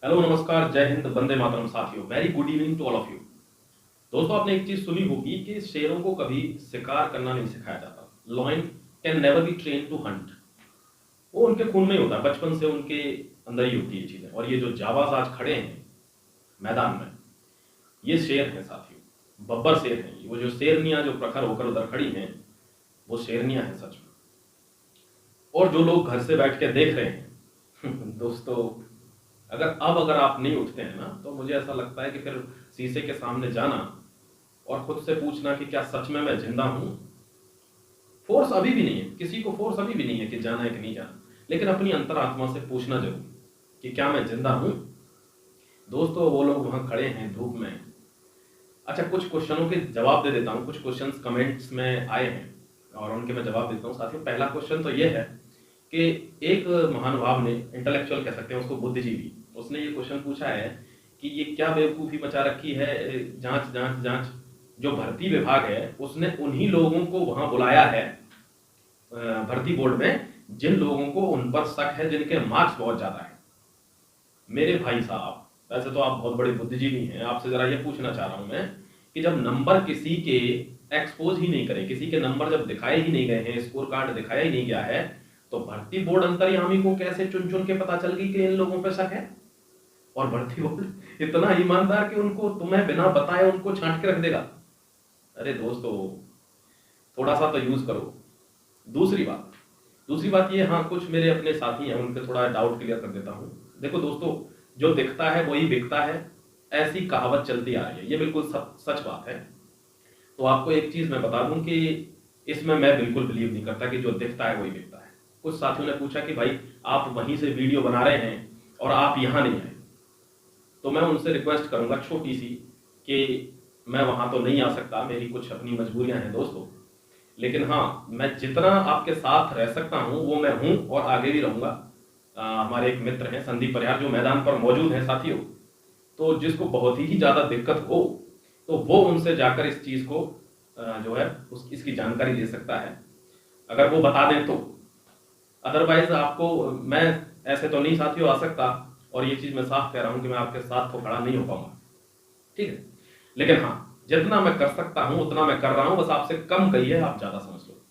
Hello नमस्कार जय हिंद वंदे मातरम साथियों, very good evening to all of you. दोस्तों, आपने एक चीज सुनी होगी कि शेरों को कभी शिकार करना नहीं सिखाया जाता। Lion can never be train to hunt. वो उनके खून में ही होता है, बचपन से उनके अंदर ही होती है ये चीजें। और ये जो जाबाज आज खड़े हैं मैदान में, ये शेर हैं साथियों, बब्बर शेर हैं। वो जो शेरनियां जो प्रखर होकर उधर खड़ी हैं, वो शेरनियां हैं सच में। और जो लोग घर से बैठ के देख रहे हैं दोस्तों, अगर आप नहीं उठते हैं ना, तो मुझे ऐसा लगता है कि फिर शीशे के सामने जाना और खुद से पूछना कि क्या सच में मैं जिंदा हूं। फोर्स अभी भी नहीं है, किसी को फोर्स अभी भी नहीं है कि जाना है कि नहीं जाना, लेकिन अपनी अंतरात्मा से पूछना जरूर कि क्या मैं जिंदा हूं। दोस्तों, वो लोग वहां खड़े हैं धूप में। अच्छा, कुछ क्वेश्चनों के जवाब दे देता हूं। कुछ क्वेश्चंस कमेंट्स में आए हैं और उनके मैं जवाब देता हूं साथियों। पहला क्वेश्चन तो ये है कि एक महानुभाव ने, इंटेलेक्चुअल कह सकते हैं उसको, बुद्धिजीवी, उसने ये क्वेश्चन पूछा है कि ये क्या बेवकूफ़ी मचा रखी है, जांच जांच जांच। जो भर्ती विभाग है उसने उन्हीं लोगों को वहां बुलाया है भर्ती बोर्ड में जिन लोगों को उन पर शक है, जिनके मार्क्स बहुत ज्यादा है। मेरे भाई साहब, वैसे तो आप बहुत बड़े बुद्धिजीवी हैं, आपसे जरा ये पूछना चाह रहा हूं मैं कि जब नंबर किसी के एक्सपोज ही नहीं करें, किसी के नंबर जब दिखाए ही नहीं गए हैं, स्कोर कार्ड दिखाया ही नहीं गया है, तो भर्ती बोर्ड अंतर्यामी को कैसे चुन चुन के पता चल गई कि इन लोगों पर शक है। और भर्ती बोर्ड इतना ईमानदार कि उनको तुम्हें बिना बताए उनको छांट के रख देगा। अरे दोस्तों, थोड़ा सा तो यूज करो। दूसरी बात ये, हाँ कुछ मेरे अपने साथी हैं, उनके थोड़ा डाउट क्लियर कर देता हूं। देखो दोस्तों, जो दिखता है वही बिकता है, ऐसी कहावत चलती आ रही है, ये बिल्कुल सच बात है। तो आपको एक चीज मैं बता दूं कि इसमें मैं बिल्कुल बिलीव नहीं करता कि जो दिखता है वही बिकता है। कुछ साथियों ने पूछा कि भाई आप वहीं से वीडियो बना रहे हैं और आप यहां नहीं आए, तो मैं उनसे रिक्वेस्ट करूंगा छोटी सी कि मैं वहां तो नहीं आ सकता, मेरी कुछ अपनी मजबूरियां हैं दोस्तों, लेकिन हाँ मैं जितना आपके साथ रह सकता हूं वो मैं हूं और आगे भी रहूंगा। हमारे एक मित्र हैं संदीप परिहार, जो मैदान पर मौजूद हैं साथियों, तो जिसको बहुत ही ज्यादा दिक्कत हो तो वो उनसे जाकर इस चीज को जो है इसकी जानकारी दे सकता है, अगर वो बता दें तो। अदरवाइज आपको मैं ऐसे तो नहीं साथियों आ सकता, और ये चीज मैं साफ कह रहा हूं कि मैं आपके साथ तो खड़ा नहीं हो पाऊंगा, ठीक है। लेकिन हाँ, जितना मैं कर सकता हूं उतना मैं कर रहा हूं, बस आपसे कम कहिए, आप ज्यादा समझ लो,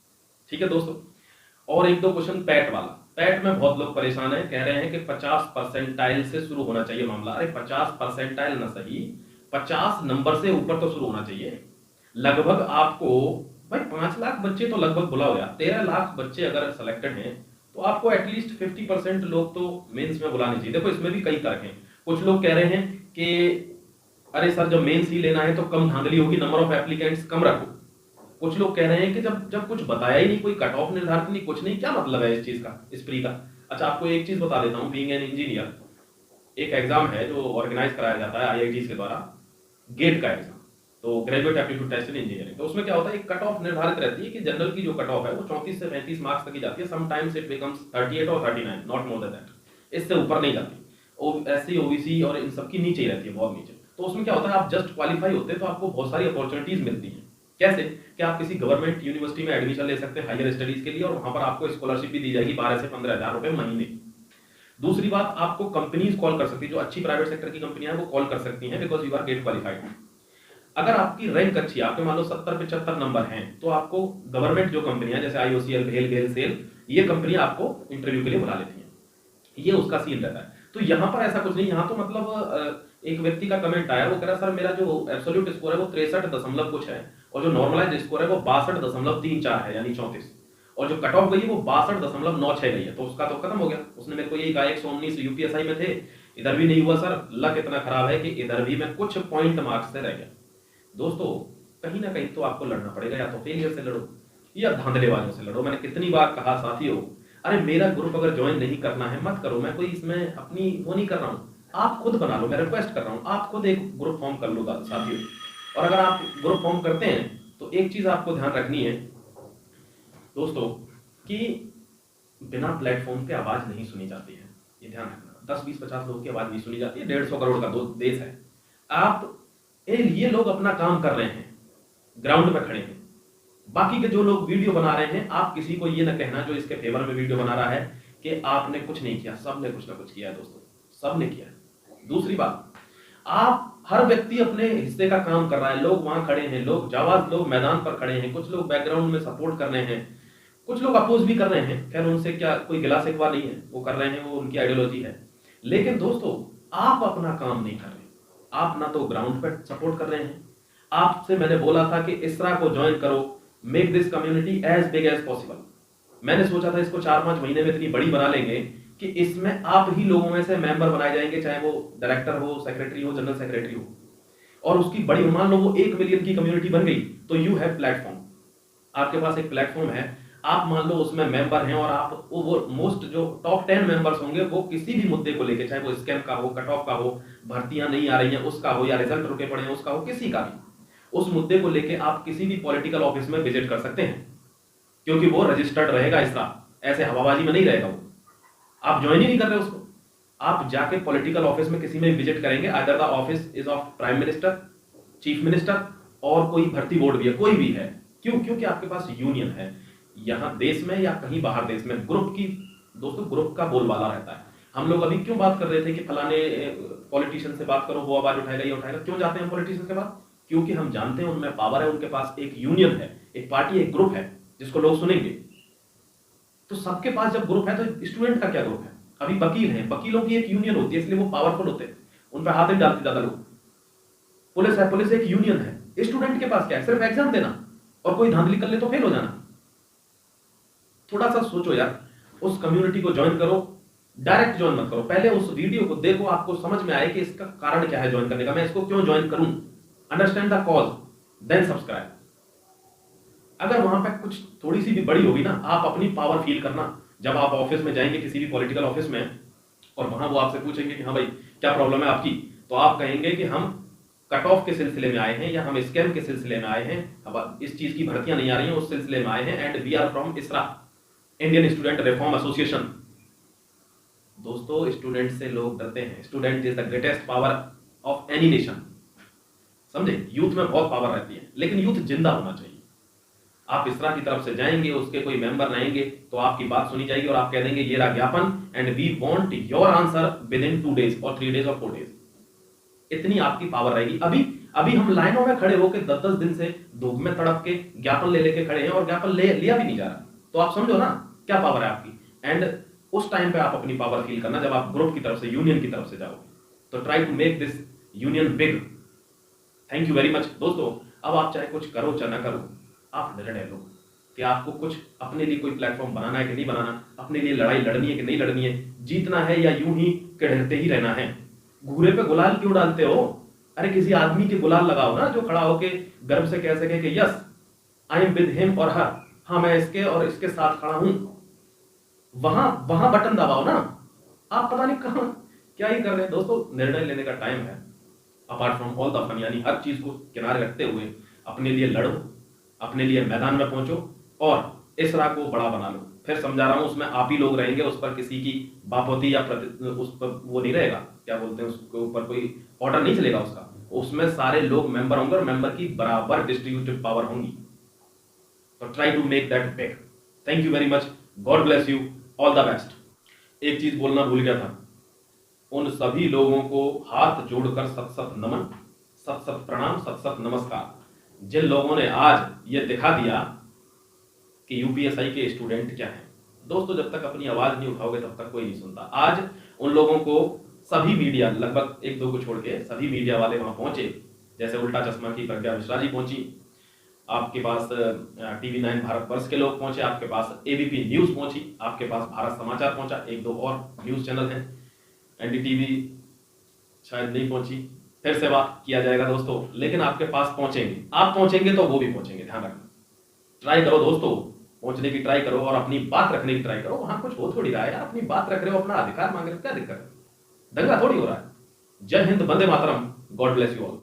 ठीक है दोस्तों। और एक दो क्वेश्चन पैट वाला। पैट में बहुत लोग परेशान हैं, कह रहे हैं कि 50% से शुरू होना चाहिए मामला। अरे 50% ना सही, 50 नंबर से ऊपर तो शुरू होना चाहिए। लगभग आपको, भाई 5 लाख बच्चे तो लगभग बुलाओ यार, 13 लाख बच्चे अगर सिलेक्टेड हैं तो आपको एटलीस्ट 50% लोग तो मेंस में बुलाने चाहिए। देखो इसमें भी कई तर्क हैं। कुछ लोग कह रहे हैं कि अरे सर जब मेंस ही लेना है तो कम धांधली होगी, नंबर ऑफ एप्लीकेंट्स कम रखो। कुछ लोग कह रहे हैं कि जब जब कुछ बताया ही नहीं, कोई कट ऑफ निर्धारित नहीं, कुछ नहीं, क्या मतलब है इस चीज का, इस प्री का। अच्छा, आपको एक चीज बता देता हूं, बीइंग एन इंजीनियर, एक एग्जाम है जो ऑर्गेनाइज कराया जाता है आईआईटी के द्वारा, गेट का एग्जाम, तो graduate aptitude test in engineering. तो उसमें क्या होता है, एक कट ऑफ निर्धारित रहती है कि जनरल की जो कट ऑफ है वो 34 से 35 मार्क्स तक की जाती है। समटाइम्स इट बिकम्स 38 और 39, नॉट मोर देन दैट, इससे ऊपर नहीं जाती। एससी ओबीसी और इन सबकी नीचे ही रहती है, बहुत नीचे। तो उसमें क्या होता है, आप जस्ट क्वालिफाई होते हैं तो आपको बहुत सारी अपॉर्चुनिटीज मिलती हैं। कैसे कि आप किसी गवर्नमेंट यूनिवर्सिटी में एडमिशन ले सकते हैं हायर स्टडीज के लिए, और वहां पर आपको स्कॉलरशिप भी दी जाएगी 12 से 15 हजार रुपए महीने। दूसरी बात, आपको कंपनीज कॉल कर सकती है, जो अच्छी प्राइवेट सेक्टर की कंपनियां हैं वो कॉल कर सकती हैं, because you are GATE qualified. अगर आपकी रैंक अच्छी है, आपके मान लो 70-75 नंबर हैं, तो आपको गवर्नमेंट जो कंपनियां जैसे आईओसीएल, भेल, गेल, सेल, ये कंपनियां आपको इंटरव्यू के लिए बुला लेती हैं। ये उसका सीन रहता है। तो यहाँ पर ऐसा कुछ नहीं, यहाँ तो मतलब एक व्यक्ति का कमेंट आया, वो कह रहा सर मेरा जो एब्सोल्यूट स्कोर है वो 63 दशमलव कुछ है, और जो नॉर्मलाइज स्कोर है वो 62.34 है, यानी 34, और जो कट ऑफ गई है वो 62.96 गई है। तो उसका तो खत्म हो गया। उसने मेरे को यही कहा, 119 यूपीएसआई में थे, इधर भी नहीं हुआ सर, लक इतना खराब है कि इधर भी मैं कुछ पॉइंट मार्क्स से रह गया। दोस्तों, कहीं ना कहीं तो आपको लड़ना पड़ेगा, या तो फेलियर से लड़ो या धांधले वालों से लड़ो। मैंने कितनी बार कहा साथियों, अरे मेरा ग्रुप अगर ज्वाइन नहीं करना है मत करो, मैं कोई इसमें अपनी वो नहीं कर रहा हूं, आप खुद बना लो, मैं रिक्वेस्ट कर रहा हूं, आप खुद एक ग्रुप फॉर्म कर लो साथियों। और अगर आप ग्रुप फॉर्म करते हैं तो एक चीज आपको ध्यान रखनी है दोस्तों, कि बिना प्लेटफॉर्म पे आवाज नहीं सुनी जाती है, ये ध्यान रखना। 10, 20, 50 लोगों की आवाज नहीं सुनी जाती है, 150 करोड़ का देश है। आप ये लोग अपना काम कर रहे हैं, ग्राउंड पे खड़े हैं, बाकी के जो लोग वीडियो बना रहे हैं, आप किसी को ये ना कहना जो इसके फेवर में वीडियो बना रहा है कि आपने कुछ नहीं किया। सबने कुछ ना कुछ किया है दोस्तों, सबने किया। दूसरी बात, आप हर व्यक्ति अपने हिस्से का काम कर रहा है, लोग वहां खड़े हैं, लोग जाबाज लोग मैदान पर खड़े हैं, कुछ लोग बैकग्राउंड में सपोर्ट कर रहे हैं, कुछ लोग अपोज भी कर रहे हैं, खैर उनसे क्या कोई गिला शिकवा नहीं है, वो कर रहे हैं, वो उनकी आइडियोलॉजी है। लेकिन दोस्तों, आप अपना काम नहीं कर रहे, आप ना तो ग्राउंड पर सपोर्ट कर रहे हैं। आपसे मैंने बोला था कि इसरा को ज्वाइन करो, make this community as big as possible. मैंने सोचा था इसको 4-5 महीने में इतनी बड़ी बना लेंगे कि इसमें आप ही लोगों में से मेंबर बनाए जाएंगे, चाहे वो डायरेक्टर हो, सेक्रेटरी हो, जनरल सेक्रेटरी हो, और उसकी बड़ी, मान लो वो 1 मिलियन की कम्युनिटी बन गई, तो यू हैव प्लेटफॉर्म, आपके पास एक प्लेटफॉर्म है। आप मान लो उसमें मेंबर हैं और आप वो मोस्ट जो टॉप 10 मेंबर्स होंगे, वो किसी भी मुद्दे को लेके, चाहे वो स्कैम का हो, कट ऑफ का हो, भर्तियां नहीं आ रही हैं उसका हो, या रिजल्ट रुके पड़े हैं उसका हो, किसी का भी, उस मुद्दे को लेके आप किसी भी पॉलिटिकल ऑफिस में विजिट कर सकते हैं, क्योंकि वो रजिस्टर्ड रहेगा इसका, ऐसे हवाबाजी में नहीं रहेगा वो। आप ज्वाइन ही नहीं कर रहे उसको, आप जाके पॉलिटिकल ऑफिस में किसी में विजिट करेंगे, either the office is of prime minister, chief minister, और कोई भर्ती बोर्ड भी है, कोई भी है। क्यों? क्योंकि आपके पास यूनियन है, यहां देश में या कहीं बाहर देश में ग्रुप की, दोस्तों ग्रुप का बोलबाला रहता है। हम लोग अभी क्यों बात कर रहे थे कि फलाने पॉलिटिशियन से बात करो, वो आवाज उठाएगा, ये उठाएगा, क्यों जाते हैं पॉलिटिशियन के पास? क्योंकि हम जानते हैं उनमें पावर है, उनके पास एक यूनियन है, एक पार्टी, एक ग्रुप है जिसको लोग सुनेंगे। तो सबके पास जब ग्रुप है, तो स्टूडेंट का क्या ग्रुप है? अभी वकील हैं, वकीलों की एक यूनियन होती है, इसलिए वो पावरफुल होते हैं, उन पर हाथ नहीं डालते ज्यादा लोग। पुलिस है, पुलिस एक यूनियन है। स्टूडेंट के पास क्या है? सिर्फ एग्जाम देना, और कोई धांधली कर ले तो फेल हो जाना। थोड़ा सा सोचो यार, उस कम्युनिटी को ज्वाइन करो, डायरेक्ट ज्वाइन मत करो, पहले उस वीडियो को देखो, आपको समझ में आए कि इसका कारण क्या है ज्वाइन करने का, मैं इसको क्यों ज्वाइन करूं, understand the cause, then subscribe. अगर वहां पे कुछ थोड़ी सी भी बड़ी होगी ना, आप अपनी पावर फील करना। जब आप ऑफिस में जाएंगे, किसी भी पॉलिटिकल ऑफिस में, और वहां वो आपसे पूछेंगे कि हाँ भाई क्या प्रॉब्लम है आपकी, तो आप कहेंगे कि हम कट ऑफ के सिलसिले में आए हैं, या हम स्कैम के सिलसिले में आए हैं, अब इस चीज की भर्तियां नहीं आ रही हैं, उस सिलसिले में आए हैं, एंड वी आर फ्रॉम इसरा, इंडियन स्टूडेंट रिफॉर्म एसोसिएशन। दोस्तों, स्टूडेंट से लोग डरते हैं, student is the greatest power of any nation. समझे? यूथ में बहुत पावर रहती है, लेकिन यूथ जिंदा होना चाहिए। आप इसरा की तरफ से जाएंगे, उसके कोई मेंबर रहेंगे, तो आपकी बात सुनी जाएगी, और आप कह देंगे ये रहा ज्ञापन, and we want your answer within 2 days और 3 डेज और 4 डेज। इतनी आपकी पावर रहेगी। अभी हम लाइनों में खड़े होकर 10-10 दिन से धूप में तड़प के ज्ञापन ले लेके खड़े हैं, और ज्ञापन लिया भी नहीं जा रहा। तो आप समझो ना क्या पावर है आपकी। एंड उस टाइम पे आप अपनी पावर फील करना, जब आप ग्रुप की तरफ से, यूनियन की तरफ से जाओगे। तो try to make this union big. Thank you very much दोस्तों। अब आप चाहे कुछ करो चाहे ना करो, आप निर्णय लो कि आपको कुछ अपने लिए कोई प्लेटफॉर्म बनाना है कि नहीं बनाना, अपने लिए लड़ाई लड़नी है कि नहीं लड़नी है, जीतना है या यूं ही कहते ही रहना है। घूरे पे गुलाल क्यों डालते हो? अरे किसी आदमी के गुलाल लगाओ ना, जो खड़ा होके गर्व से कह सके कि yes I am with him और हर, हाँ मैं इसके और इसके साथ खड़ा हूं। वहां बटन दबाओ ना। आप पता नहीं कहां क्या ही कर रहे हैं। दोस्तों, निर्णय लेने का टाइम है। Apart from all the fun, यानी हर चीज को किनारे रखते हुए अपने लिए लड़ो, अपने लिए मैदान में पहुंचो, और इसरा को बड़ा बना लो। फिर समझा रहा हूं, उसमें आप ही लोग रहेंगे, उस पर किसी की बापोती या उस पर वो नहीं रहेगा, क्या बोलते हैं, उसके ऊपर कोई ऑर्डर नहीं चलेगा उसका। उसमें सारे लोग मेंबर होंगे, और मेंबर की बराबर डिस्ट्रीब्यूटिव पावर होंगी। तो try to make that big. Thank you very much, God bless you, all the best. एक चीज बोलना भूल गया था, उन सभी लोगों को हाथ जोड़कर सत सत नमन, सत सत प्रणाम, सत सत नमस्कार, जिन लोगों ने आज ये दिखा दिया कि यूपीएसआई के स्टूडेंट क्या हैं। दोस्तों, जब तक अपनी आवाज नहीं उठाओगे तब तक कोई नहीं सुनता। आज उन लोगों को सभी मीडिया, लगभग 1-2 को छोड़ के सभी मीडिया वाले वहां पहुंचे। जैसे उल्टा चश्मा की प्रज्ञा मिश्रा जी पहुंची, आपके पास TV9 भारतवर्ष के लोग पहुंचे, आपके पास एबीपी न्यूज पहुंची, आपके पास भारत समाचार पहुंचा, 1-2 और न्यूज चैनल हैं, एनडीटीवी शायद नहीं पहुंची, फिर से बात किया जाएगा दोस्तों, लेकिन आपके पास पहुंचेंगे। आप पहुंचेंगे तो वो भी पहुंचेंगे, ध्यान रखना। ट्राई करो दोस्तों, पहुंचने की ट्राई करो, और अपनी बात रखने की ट्राई करो। वहां कुछ हो थोड़ी रहा है यार, अपनी बात रख रहे हो, अपना अधिकार मांग रहे हो, क्या दिक्कत है? दंगा थोड़ी हो रहा है। जय हिंद, वंदे मातरम, गॉड ब्लेस यू ऑल।